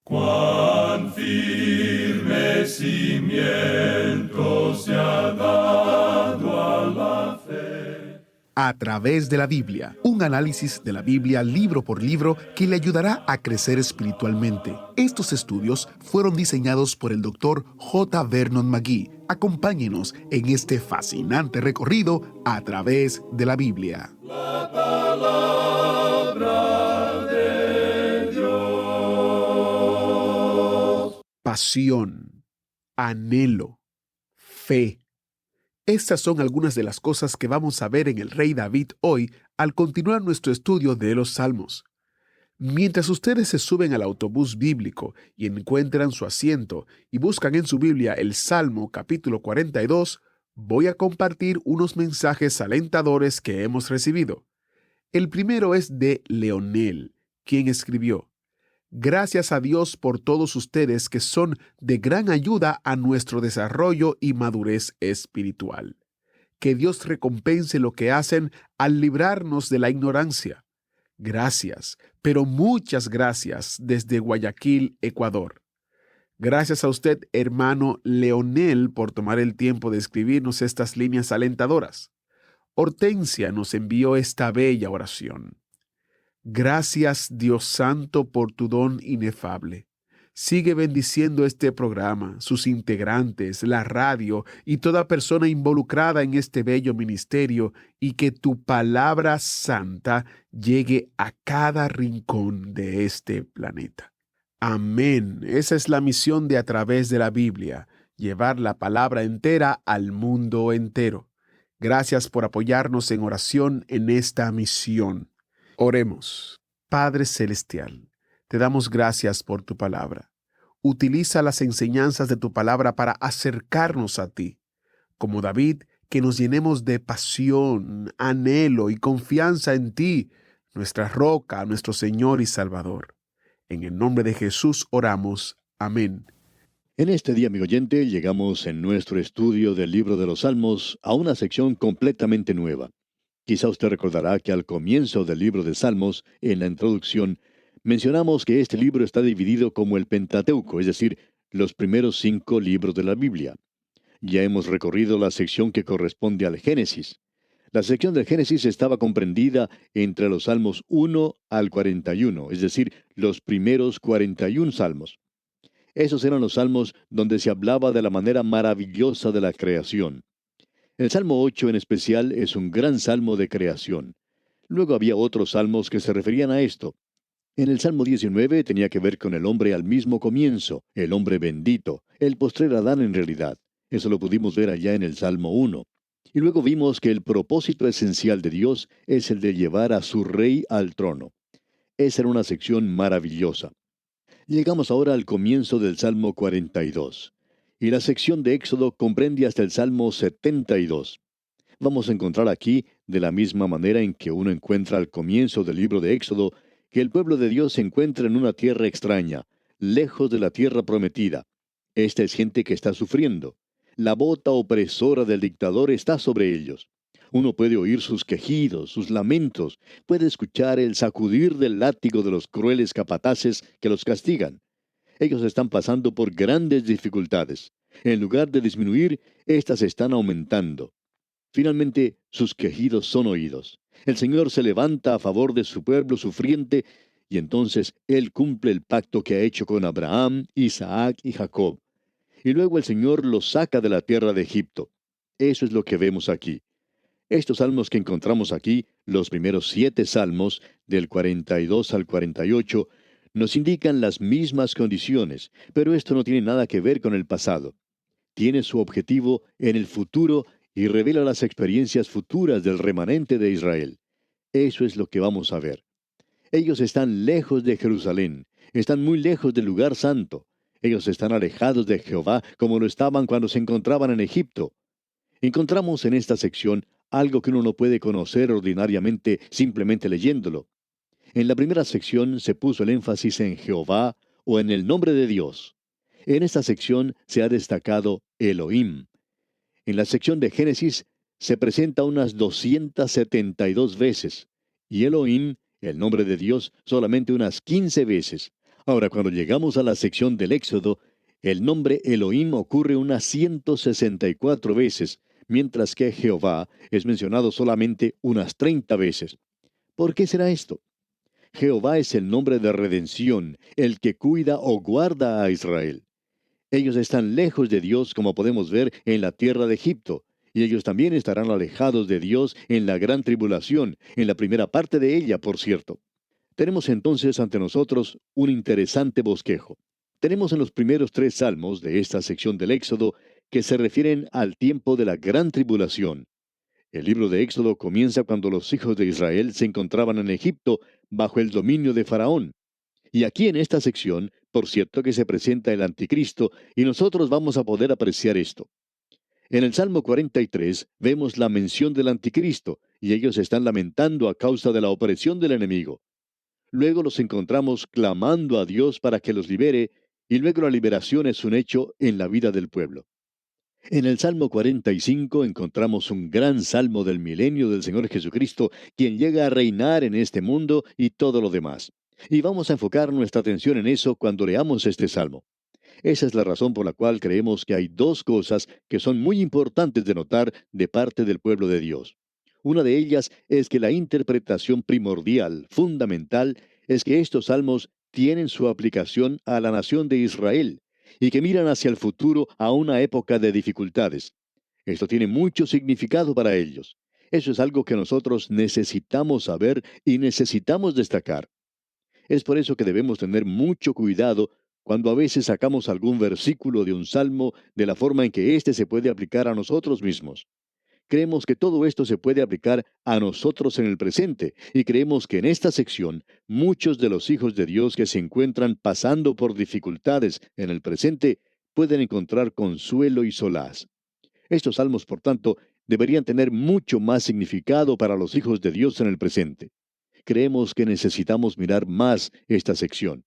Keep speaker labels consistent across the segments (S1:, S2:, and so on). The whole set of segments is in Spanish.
S1: Cuán firme cimiento se ha dado a la fe.
S2: A través de la Biblia, un análisis de la Biblia libro por libro que le ayudará a crecer espiritualmente. Estos estudios fueron diseñados por el Dr. J. Vernon McGee. Acompáñenos en este fascinante recorrido a través de la Biblia.
S1: La palabra de Dios.
S2: Pasión, anhelo, fe. Estas son algunas de las cosas que vamos a ver en el rey David hoy al continuar nuestro estudio de los Salmos. Mientras ustedes se suben al autobús bíblico y encuentran su asiento y buscan en su Biblia el Salmo capítulo 42, voy a compartir unos mensajes alentadores que hemos recibido. El primero es de Leonel, quien escribió: Gracias a Dios por todos ustedes que son de gran ayuda a nuestro desarrollo y madurez espiritual. Que Dios recompense lo que hacen al librarnos de la ignorancia. Gracias, pero muchas gracias desde Guayaquil, Ecuador. Gracias a usted, hermano Leonel, por tomar el tiempo de escribirnos estas líneas alentadoras. Hortensia nos envió esta bella oración. Gracias, Dios Santo, por tu don inefable. Sigue bendiciendo este programa, sus integrantes, la radio y toda persona involucrada en este bello ministerio, y que tu palabra santa llegue a cada rincón de este planeta. Amén. Esa es la misión de A Través de la Biblia, llevar la palabra entera al mundo entero. Gracias por apoyarnos en oración en esta misión. Oremos. Padre Celestial, te damos gracias por tu palabra. Utiliza las enseñanzas de tu palabra para acercarnos a ti. Como David, que nos llenemos de pasión, anhelo y confianza en ti, nuestra roca, nuestro Señor y Salvador. En el nombre de Jesús oramos. Amén.
S3: En este día, amigo oyente, llegamos en nuestro estudio del libro de los Salmos a una sección completamente nueva. Quizá usted recordará que al comienzo del libro de Salmos, en la introducción, mencionamos que este libro está dividido como el Pentateuco, es decir, los primeros 5 libros de la Biblia. Ya hemos recorrido la sección que corresponde al Génesis. La sección del Génesis estaba comprendida entre los Salmos 1 al 41, es decir, los primeros 41 salmos. Esos eran los salmos donde se hablaba de la manera maravillosa de la creación. El Salmo 8 en especial es un gran salmo de creación. Luego había otros salmos que se referían a esto. En el Salmo 19 tenía que ver con el hombre al mismo comienzo, el hombre bendito, el postrer Adán en realidad. Eso lo pudimos ver allá en el Salmo 1. Y luego vimos que el propósito esencial de Dios es el de llevar a su rey al trono. Esa era una sección maravillosa. Llegamos ahora al comienzo del Salmo 42. Y la sección de Éxodo comprende hasta el Salmo 72. Vamos a encontrar aquí, de la misma manera en que uno encuentra al comienzo del libro de Éxodo, que el pueblo de Dios se encuentra en una tierra extraña, lejos de la tierra prometida. Esta es gente que está sufriendo. La bota opresora del dictador está sobre ellos. Uno puede oír sus quejidos, sus lamentos, puede escuchar el sacudir del látigo de los crueles capataces que los castigan. Ellos están pasando por grandes dificultades. En lugar de disminuir, éstas están aumentando. Finalmente, sus quejidos son oídos. El Señor se levanta a favor de su pueblo sufriente, y entonces Él cumple el pacto que ha hecho con Abraham, Isaac y Jacob. Y luego el Señor los saca de la tierra de Egipto. Eso es lo que vemos aquí. Estos salmos que encontramos aquí, los primeros 7 salmos, del 42 al 48, nos indican las mismas condiciones, pero esto no tiene nada que ver con el pasado. Tiene su objetivo en el futuro y revela las experiencias futuras del remanente de Israel. Eso es lo que vamos a ver. Ellos están lejos de Jerusalén, están muy lejos del lugar santo. Ellos están alejados de Jehová como lo estaban cuando se encontraban en Egipto. Encontramos en esta sección algo que uno no puede conocer ordinariamente simplemente leyéndolo. En la primera sección se puso el énfasis en Jehová o en el nombre de Dios. En esta sección se ha destacado Elohim. En la sección de Génesis se presenta unas 272 veces, y Elohim, el nombre de Dios, solamente unas 15 veces. Ahora, cuando llegamos a la sección del Éxodo, el nombre Elohim ocurre unas 164 veces, mientras que Jehová es mencionado solamente unas 30 veces. ¿Por qué será esto? Jehová es el nombre de redención, el que cuida o guarda a Israel. Ellos están lejos de Dios, como podemos ver en la tierra de Egipto, y ellos también estarán alejados de Dios en la gran tribulación, en la primera parte de ella, por cierto. Tenemos entonces ante nosotros un interesante bosquejo. Tenemos en los primeros 3 salmos de esta sección del Éxodo que se refieren al tiempo de la gran tribulación. El libro de Éxodo comienza cuando los hijos de Israel se encontraban en Egipto bajo el dominio de Faraón. Y aquí en esta sección, por cierto que se presenta el anticristo, y nosotros vamos a poder apreciar esto. En el Salmo 43 vemos la mención del anticristo, y ellos están lamentando a causa de la opresión del enemigo. Luego los encontramos clamando a Dios para que los libere, y luego la liberación es un hecho en la vida del pueblo. En el Salmo 45 encontramos un gran salmo del milenio del Señor Jesucristo, quien llega a reinar en este mundo y todo lo demás. Y vamos a enfocar nuestra atención en eso cuando leamos este salmo. Esa es la razón por la cual creemos que hay 2 cosas que son muy importantes de notar de parte del pueblo de Dios. Una de ellas es que la interpretación primordial, fundamental, es que estos salmos tienen su aplicación a la nación de Israel y que miran hacia el futuro a una época de dificultades. Esto tiene mucho significado para ellos. Eso es algo que nosotros necesitamos saber y necesitamos destacar. Es por eso que debemos tener mucho cuidado cuando a veces sacamos algún versículo de un salmo de la forma en que éste se puede aplicar a nosotros mismos. Creemos que todo esto se puede aplicar a nosotros en el presente y creemos que en esta sección muchos de los hijos de Dios que se encuentran pasando por dificultades en el presente pueden encontrar consuelo y solaz. Estos salmos, por tanto, deberían tener mucho más significado para los hijos de Dios en el presente. Creemos que necesitamos mirar más esta sección.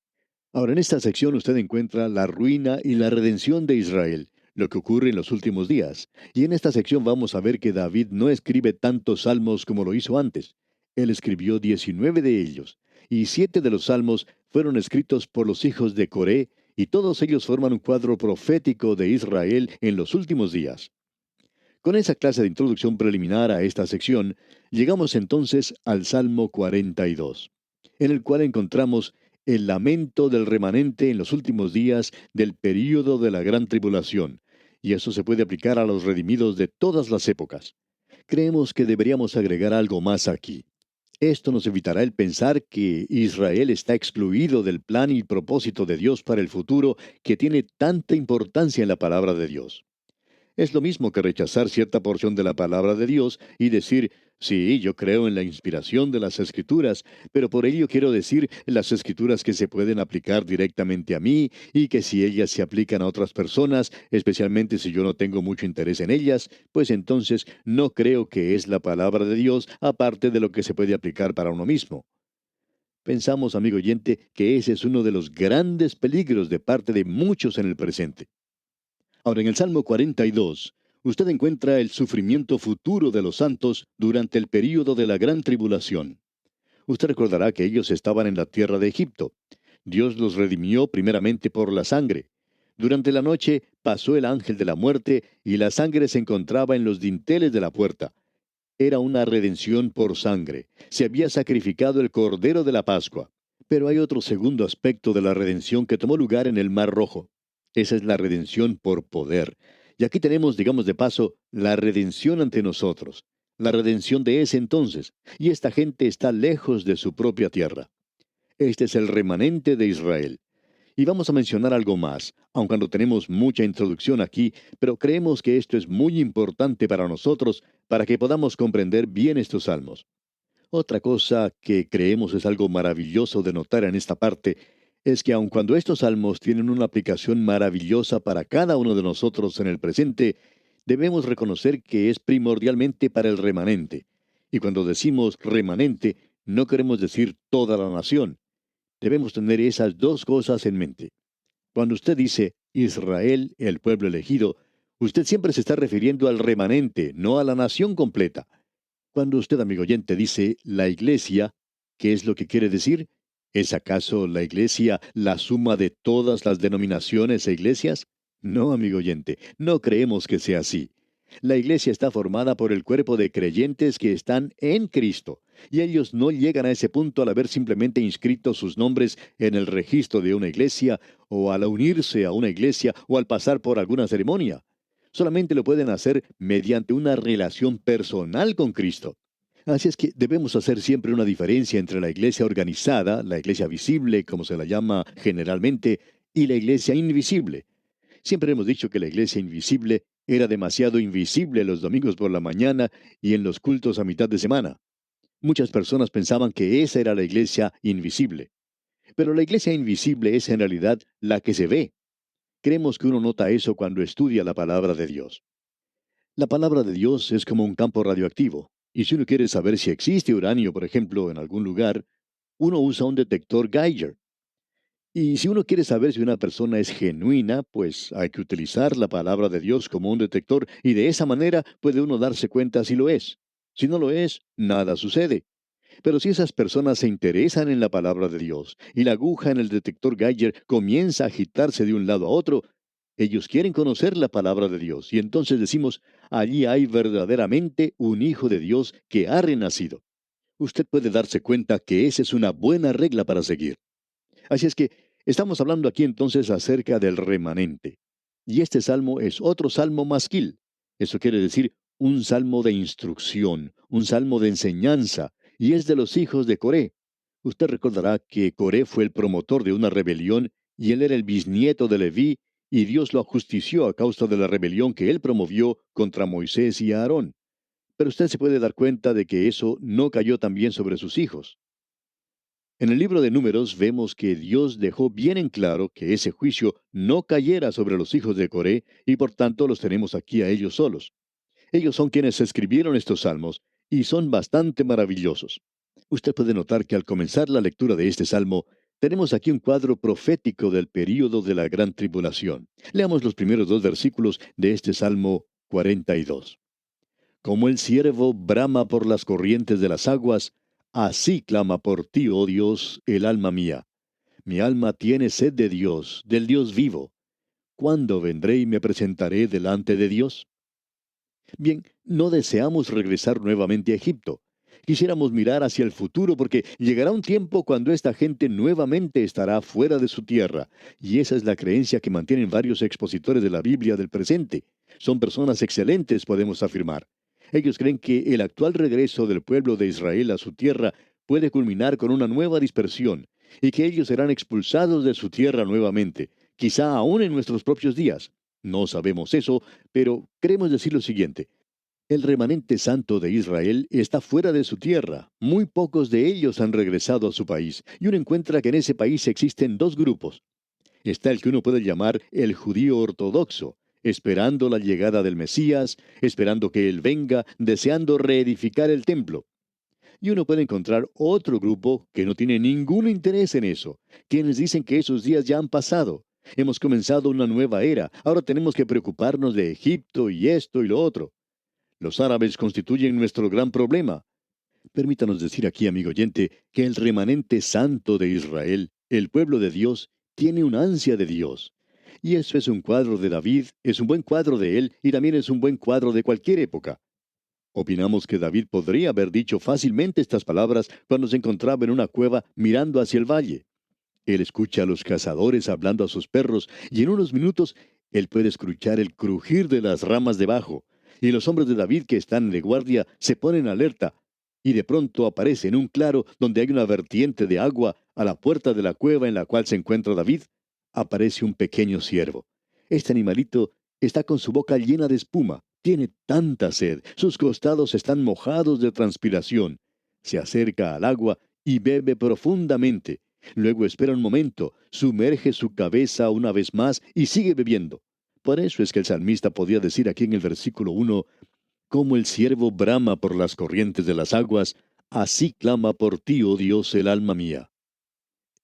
S3: Ahora, en esta sección usted encuentra la ruina y la redención de Israel, lo que ocurre en los últimos días. Y en esta sección vamos a ver que David no escribe tantos salmos como lo hizo antes. Él escribió 19 de ellos, y 7 de los salmos fueron escritos por los hijos de Coré, y todos ellos forman un cuadro profético de Israel en los últimos días. Con esa clase de introducción preliminar a esta sección, llegamos entonces al Salmo 42, en el cual encontramos el lamento del remanente en los últimos días del período de la gran tribulación, y eso se puede aplicar a los redimidos de todas las épocas. Creemos que deberíamos agregar algo más aquí. Esto nos evitará el pensar que Israel está excluido del plan y propósito de Dios para el futuro que tiene tanta importancia en la palabra de Dios. Es lo mismo que rechazar cierta porción de la palabra de Dios y decir, sí, yo creo en la inspiración de las Escrituras, pero por ello quiero decir las Escrituras que se pueden aplicar directamente a mí y que si ellas se aplican a otras personas, especialmente si yo no tengo mucho interés en ellas, pues entonces no creo que es la palabra de Dios aparte de lo que se puede aplicar para uno mismo. Pensamos, amigo oyente, que ese es uno de los grandes peligros de parte de muchos en el presente. Ahora, en el Salmo 42, usted encuentra el sufrimiento futuro de los santos durante el período de la gran tribulación. Usted recordará que ellos estaban en la tierra de Egipto. Dios los redimió primeramente por la sangre. Durante la noche pasó el ángel de la muerte y la sangre se encontraba en los dinteles de la puerta. Era una redención por sangre. Se había sacrificado el cordero de la Pascua. Pero hay otro segundo aspecto de la redención que tomó lugar en el Mar Rojo. Esa es la redención por poder. Y aquí tenemos, digamos de paso, la redención ante nosotros. La redención de ese entonces. Y esta gente está lejos de su propia tierra. Este es el remanente de Israel. Y vamos a mencionar algo más, aunque no tenemos mucha introducción aquí, pero creemos que esto es muy importante para nosotros, para que podamos comprender bien estos salmos. Otra cosa que creemos es algo maravilloso de notar en esta parte, es que aun cuando estos salmos tienen una aplicación maravillosa para cada uno de nosotros en el presente, debemos reconocer que es primordialmente para el remanente. Y cuando decimos remanente, no queremos decir toda la nación. Debemos tener esas 2 cosas en mente. Cuando usted dice Israel, el pueblo elegido, usted siempre se está refiriendo al remanente, no a la nación completa. Cuando usted, amigo oyente, dice la iglesia, ¿qué es lo que quiere decir? ¿Es acaso la iglesia la suma de todas las denominaciones e iglesias? No, amigo oyente, no creemos que sea así. La iglesia está formada por el cuerpo de creyentes que están en Cristo, y ellos no llegan a ese punto al haber simplemente inscrito sus nombres en el registro de una iglesia, o al unirse a una iglesia, o al pasar por alguna ceremonia. Solamente lo pueden hacer mediante una relación personal con Cristo. Así es que debemos hacer siempre una diferencia entre la iglesia organizada, la iglesia visible, como se la llama generalmente, y la iglesia invisible. Siempre hemos dicho que la iglesia invisible era demasiado invisible los domingos por la mañana y en los cultos a mitad de semana. Muchas personas pensaban que esa era la iglesia invisible. Pero la iglesia invisible es en realidad la que se ve. Creemos que uno nota eso cuando estudia la palabra de Dios. La palabra de Dios es como un campo radioactivo, y si uno quiere saber si existe uranio, por ejemplo, en algún lugar, uno usa un detector Geiger. Y si uno quiere saber si una persona es genuina, pues hay que utilizar la palabra de Dios como un detector y de esa manera puede uno darse cuenta si lo es. Si no lo es, nada sucede. Pero si esas personas se interesan en la palabra de Dios y la aguja en el detector Geiger comienza a agitarse de un lado a otro, ellos quieren conocer la palabra de Dios y entonces decimos, allí hay verdaderamente un hijo de Dios que ha renacido. Usted puede darse cuenta que esa es una buena regla para seguir. Así es que estamos hablando aquí entonces acerca del remanente. Y este salmo es otro salmo masquil. Eso quiere decir un salmo de instrucción, un salmo de enseñanza, y es de los hijos de Coré. Usted recordará que Coré fue el promotor de una rebelión y él era el bisnieto de Leví, y Dios lo ajustició a causa de la rebelión que él promovió contra Moisés y Aarón. Pero usted se puede dar cuenta de que eso no cayó también sobre sus hijos. En el libro de Números vemos que Dios dejó bien en claro que ese juicio no cayera sobre los hijos de Coré y por tanto los tenemos aquí a ellos solos. Ellos son quienes escribieron estos salmos y son bastante maravillosos. Usted puede notar que al comenzar la lectura de este salmo, tenemos aquí un cuadro profético del período de la gran tribulación. Leamos los primeros dos versículos de este Salmo 42. Como el ciervo brama por las corrientes de las aguas, así clama por ti, oh Dios, el alma mía. Mi alma tiene sed de Dios, del Dios vivo. ¿Cuándo vendré y me presentaré delante de Dios? Bien, no deseamos regresar nuevamente a Egipto. Quisiéramos mirar hacia el futuro porque llegará un tiempo cuando esta gente nuevamente estará fuera de su tierra. Y esa es la creencia que mantienen varios expositores de la Biblia del presente. Son personas excelentes, podemos afirmar. Ellos creen que el actual regreso del pueblo de Israel a su tierra puede culminar con una nueva dispersión y que ellos serán expulsados de su tierra nuevamente, quizá aún en nuestros propios días. No sabemos eso, pero queremos decir lo siguiente. El remanente santo de Israel está fuera de su tierra. Muy pocos de ellos han regresado a su país, y uno encuentra que en ese país existen dos grupos. Está el que uno puede llamar el judío ortodoxo, esperando la llegada del Mesías, esperando que Él venga, deseando reedificar el templo. Y uno puede encontrar otro grupo que no tiene ningún interés en eso, quienes dicen que esos días ya han pasado. Hemos comenzado una nueva era, ahora tenemos que preocuparnos de Egipto y esto y lo otro. Los árabes constituyen nuestro gran problema. Permítanos decir aquí, amigo oyente, que el remanente santo de Israel, el pueblo de Dios, tiene una ansia de Dios. Y eso es un cuadro de David, es un buen cuadro de él y también es un buen cuadro de cualquier época. Opinamos que David podría haber dicho fácilmente estas palabras cuando se encontraba en una cueva mirando hacia el valle. Él escucha a los cazadores hablando a sus perros y en unos minutos él puede escuchar el crujir de las ramas debajo. Y los hombres de David que están de guardia se ponen alerta. Y de pronto aparece en un claro donde hay una vertiente de agua a la puerta de la cueva en la cual se encuentra David, aparece un pequeño ciervo. Este animalito está con su boca llena de espuma. Tiene tanta sed. Sus costados están mojados de transpiración. Se acerca al agua y bebe profundamente. Luego espera un momento, sumerge su cabeza una vez más y sigue bebiendo. Por eso es que el salmista podía decir aquí en el versículo 1, como el ciervo brama por las corrientes de las aguas, así clama por ti, oh Dios, el alma mía.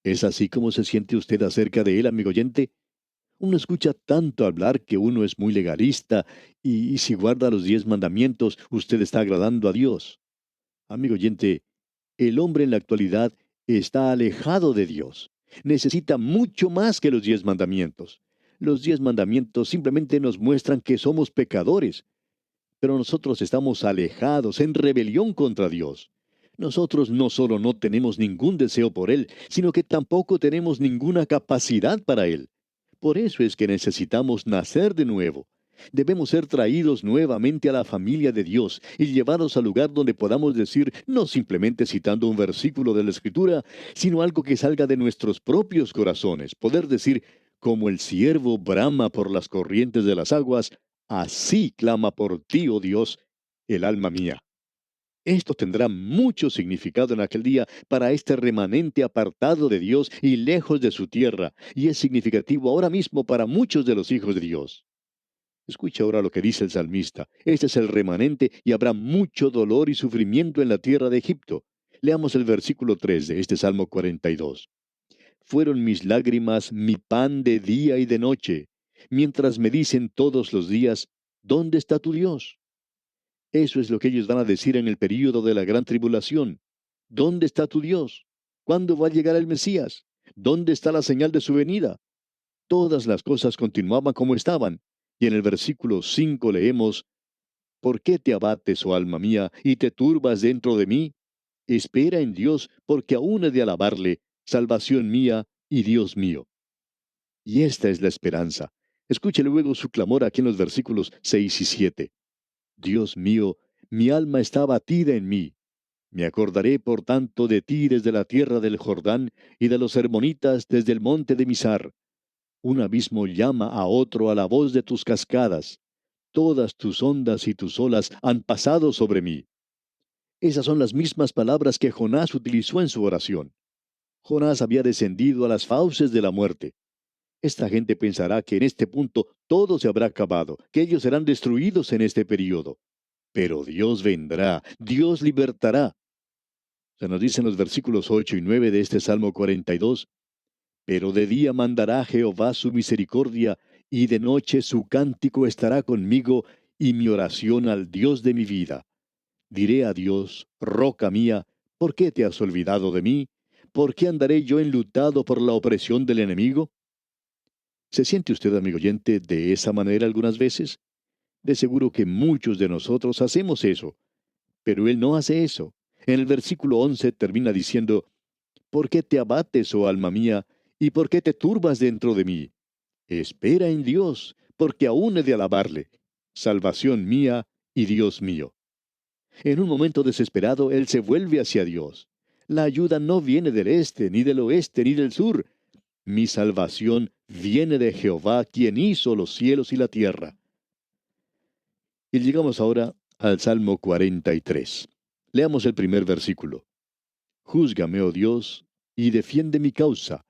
S3: ¿Es así como se siente usted acerca de él, amigo oyente? Uno escucha tanto hablar que uno es muy legalista y si guarda los 10 mandamientos, usted está agradando a Dios. Amigo oyente, el hombre en la actualidad está alejado de Dios. Necesita mucho más que los 10 mandamientos. Los 10 mandamientos simplemente nos muestran que somos pecadores, pero nosotros estamos alejados, en rebelión contra Dios. Nosotros no solo no tenemos ningún deseo por Él, sino que tampoco tenemos ninguna capacidad para Él. Por eso es que necesitamos nacer de nuevo. Debemos ser traídos nuevamente a la familia de Dios y llevados al lugar donde podamos decir, no simplemente citando un versículo de la Escritura, sino algo que salga de nuestros propios corazones. Poder decir, como el ciervo brama por las corrientes de las aguas, así clama por ti, oh Dios, el alma mía. Esto tendrá mucho significado en aquel día para este remanente apartado de Dios y lejos de su tierra, y es significativo ahora mismo para muchos de los hijos de Dios. Escucha ahora lo que dice el salmista. Este es el remanente y habrá mucho dolor y sufrimiento en la tierra de Egipto. Leamos el versículo 3 de este Salmo 42. Fueron mis lágrimas mi pan de día y de noche, mientras me dicen todos los días, ¿dónde está tu Dios? Eso es lo que ellos van a decir en el período de la gran tribulación. ¿Dónde está tu Dios? ¿Cuándo va a llegar el Mesías? ¿Dónde está la señal de su venida? Todas las cosas continuaban como estaban. Y en el versículo 5 leemos, ¿por qué te abates, oh alma mía, y te turbas dentro de mí? Espera en Dios, porque aún he de alabarle, salvación mía y Dios mío. Y esta es la esperanza. Escuche luego su clamor aquí en los versículos 6 y 7. Dios mío, mi alma está abatida en mí. Me acordaré, por tanto, de ti desde la tierra del Jordán y de los hermonitas desde el monte de Mizar. Un abismo llama a otro a la voz de tus cascadas. Todas tus ondas y tus olas han pasado sobre mí. Esas son las mismas palabras que Jonás utilizó en su oración. Jonás había descendido a las fauces de la muerte. Esta gente pensará que en este punto todo se habrá acabado, que ellos serán destruidos en este período. Pero Dios vendrá, Dios libertará. Se nos dicen los versículos 8 y 9 de este Salmo 42. Pero de día mandará Jehová su misericordia, y de noche su cántico estará conmigo, y mi oración al Dios de mi vida. Diré a Dios, roca mía, ¿por qué te has olvidado de mí? ¿Por qué andaré yo enlutado por la opresión del enemigo? ¿Se siente usted, amigo oyente, de esa manera algunas veces? De seguro que muchos de nosotros hacemos eso, pero Él no hace eso. En el versículo 11 termina diciendo, ¿por qué te abates, oh alma mía, y por qué te turbas dentro de mí? Espera en Dios, porque aún he de alabarle, salvación mía y Dios mío. En un momento desesperado, Él se vuelve hacia Dios. La ayuda no viene del este, ni del oeste, ni del sur. Mi salvación viene de Jehová, quien hizo los cielos y la tierra. Y llegamos ahora al Salmo 43. Leamos el primer versículo. Júzgame, oh Dios, y defiende mi causa.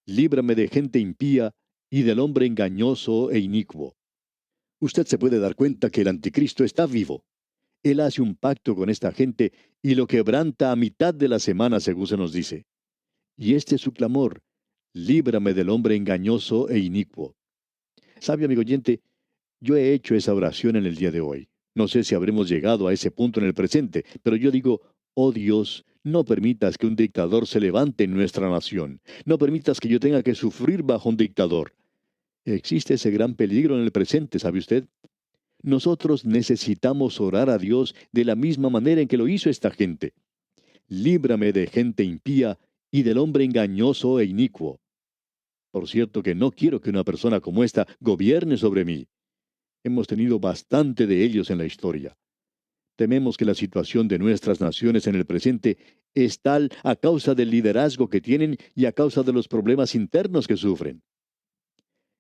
S3: Líbrame de gente impía y del hombre engañoso e inicuo. Usted se puede dar cuenta que el anticristo está vivo. Él hace un pacto con esta gente y lo quebranta a mitad de la semana, según se nos dice. Y este es su clamor: líbrame del hombre engañoso e inicuo. ¿Sabe, amigo oyente? Yo he hecho esa oración en el día de hoy. No sé si habremos llegado a ese punto en el presente, pero yo digo, oh Dios, no permitas que un dictador se levante en nuestra nación. No permitas que yo tenga que sufrir bajo un dictador. Existe ese gran peligro en el presente, ¿sabe usted? Nosotros necesitamos orar a Dios de la misma manera en que lo hizo esta gente. Líbrame de gente impía y del hombre engañoso e inicuo. Por cierto que no quiero que una persona como esta gobierne sobre mí. Hemos tenido bastante de ellos en la historia. Tememos que la situación de nuestras naciones en el presente es tal a causa del liderazgo que tienen y a causa de los problemas internos que sufren.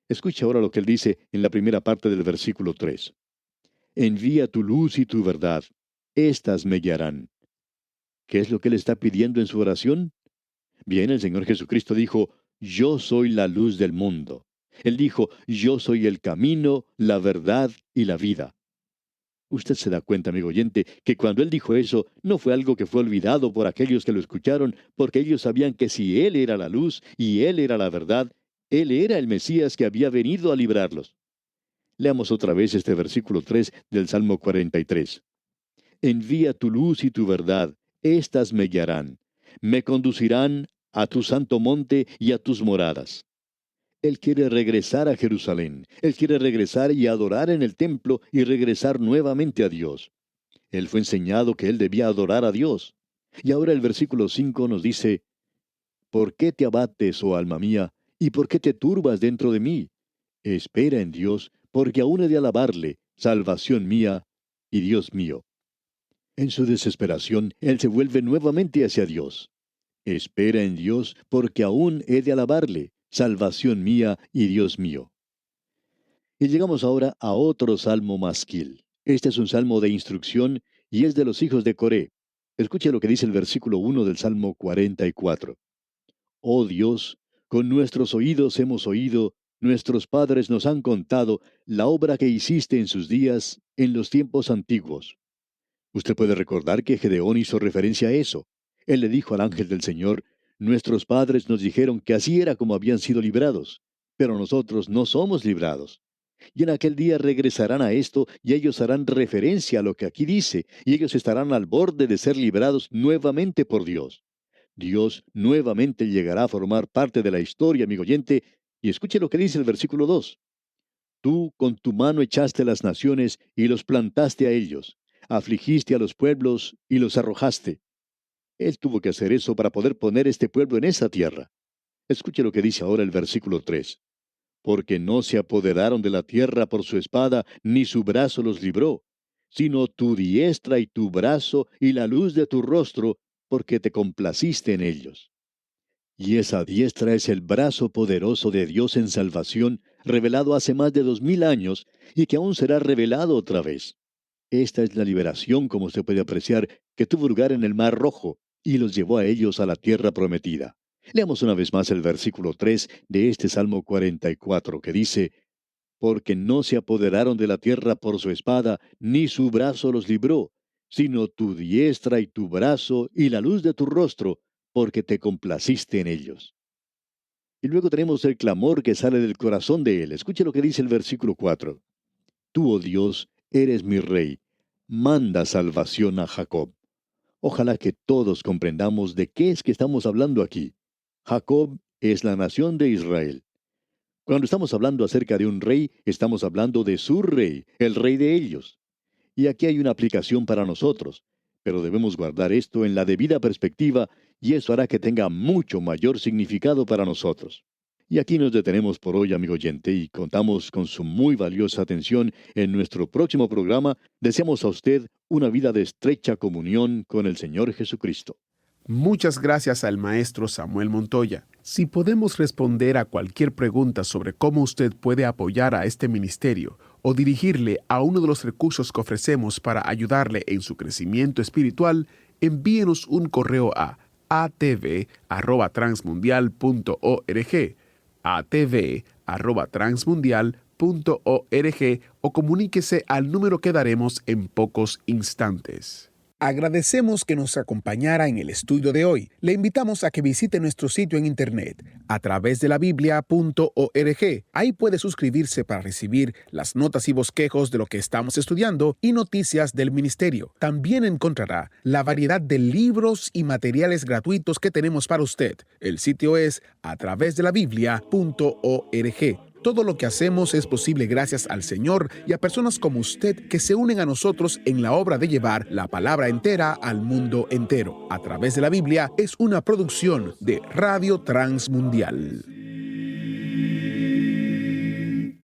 S3: Escucha ahora lo que él dice en la primera parte del versículo 3. Envía tu luz y tu verdad, éstas me guiarán. ¿Qué es lo que él está pidiendo en su oración? Bien, el Señor Jesucristo dijo, yo soy la luz del mundo. Él dijo, yo soy el camino, la verdad y la vida. Usted se da cuenta, amigo oyente, que cuando él dijo eso, no fue algo que fue olvidado por aquellos que lo escucharon, porque ellos sabían que si él era la luz y él era la verdad, él era el Mesías que había venido a librarlos. Leamos otra vez este versículo 3 del Salmo 43. Envía tu luz y tu verdad, éstas me guiarán. me conducirán a tu santo monte y a tus moradas. Él quiere regresar a Jerusalén. Él quiere regresar y adorar en el templo y regresar nuevamente a Dios. Él fue enseñado que él debía adorar a Dios. Y ahora el versículo 5 nos dice, ¿por qué te abates, oh alma mía, y por qué te turbas dentro de mí? Espera en Dios, porque aún he de alabarle, salvación mía y Dios mío. En su desesperación, él se vuelve nuevamente hacia Dios. Espera en Dios, porque aún he de alabarle, salvación mía y Dios mío. Y llegamos ahora a otro salmo masquil. Este es un salmo de instrucción y es de los hijos de Coré. Escuche lo que dice el versículo 1 del Salmo 44. Oh Dios, con nuestros oídos hemos oído, nuestros padres nos han contado la obra que hiciste en sus días, en los tiempos antiguos. Usted puede recordar que Gedeón hizo referencia a eso. Él le dijo al ángel del Señor, nuestros padres nos dijeron que así era como habían sido librados, pero nosotros no somos librados. Y en aquel día regresarán a esto y ellos harán referencia a lo que aquí dice, y ellos estarán al borde de ser librados nuevamente por Dios. Dios nuevamente llegará a formar parte de la historia, amigo oyente, y escuche lo que dice el versículo 2. Tú con tu mano echaste las naciones y los plantaste a ellos, afligiste a los pueblos y los arrojaste. Él tuvo que hacer eso para poder poner este pueblo en esa tierra. Escuche lo que dice ahora el versículo 3. Porque no se apoderaron de la tierra por su espada, ni su brazo los libró, sino tu diestra y tu brazo y la luz de tu rostro, porque te complaciste en ellos. Y esa diestra es el brazo poderoso de Dios en salvación, revelado hace más de 2000 años, y que aún será revelado otra vez. Esta es la liberación, como usted puede apreciar, que tuvo lugar en el Mar Rojo, y los llevó a ellos a la tierra prometida. Leamos una vez más el versículo 3 de este Salmo 44, que dice, porque no se apoderaron de la tierra por su espada, ni su brazo los libró, sino tu diestra y tu brazo y la luz de tu rostro, porque te complaciste en ellos. Y luego tenemos el clamor que sale del corazón de él. Escuche lo que dice el versículo 4. Tú, oh Dios, eres mi rey. Manda salvación a Jacob. Ojalá que todos comprendamos de qué es que estamos hablando aquí. Jacob es la nación de Israel. Cuando estamos hablando acerca de un rey, estamos hablando de su rey, el rey de ellos. Y aquí hay una aplicación para nosotros, pero debemos guardar esto en la debida perspectiva y eso hará que tenga mucho mayor significado para nosotros. Y aquí nos detenemos por hoy, amigo oyente, y contamos con su muy valiosa atención en nuestro próximo programa. Deseamos a usted una vida de estrecha comunión con el Señor Jesucristo.
S2: Muchas gracias al maestro Samuel Montoya. Si podemos responder a cualquier pregunta sobre cómo usted puede apoyar a este ministerio o dirigirle a uno de los recursos que ofrecemos para ayudarle en su crecimiento espiritual, envíenos un correo a atv@transmundial.org, atv@transmundial.org o comuníquese al número que daremos en pocos instantes. Agradecemos que nos acompañara en el estudio de hoy. Le invitamos a que visite nuestro sitio en internet a través de la biblia.org. Ahí puede suscribirse para recibir las notas y bosquejos de lo que estamos estudiando y noticias del ministerio. También encontrará la variedad de libros y materiales gratuitos que tenemos para usted. El sitio es a través de la biblia.org. Todo lo que hacemos es posible gracias al Señor y a personas como usted que se unen a nosotros en la obra de llevar la palabra entera al mundo entero. A través de la Biblia es una producción de Radio Transmundial.